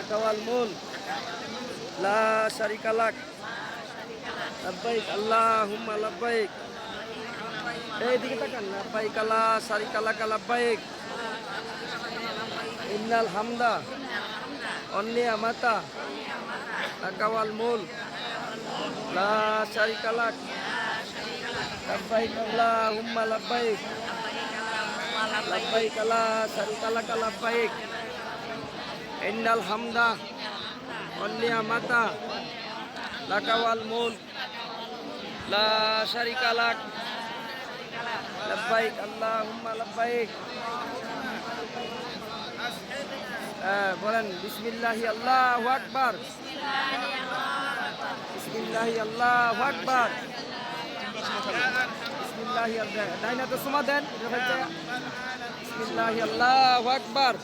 লাকাওয়াল মুলক লা শারিকা লাক লাব্বাইক আল্লাহুম্মা লাব্বাইক। এইদিকে তাকান, লাব্বাইক লা শারিকা লাক লাব্বাইক ইন্নাল হামদা ওয়ান নি'মাতা লাকাওয়াল মুলক লা শারিকা লাক লাব্বাইক আল্লাহুম্মা লাব্বাইক লাব্বাইক লা শারিকা লাক লাব্বাইক ইন্নাল হামদা ওয়ান নি'মাতা লাকাওয়াল মুলক লা শারিকা লাক লাব্বাইক আল্লাহুম্মা লাব্বাইক। বলেন বিসমিল্লাহি আল্লাহু আকবার, বিসমিল্লাহি আল্লাহু আকবার, বিসমিল্লাহি। ডাইনাতে সুমা দেন, বিসমিল্লাহি আল্লাহু আকবার।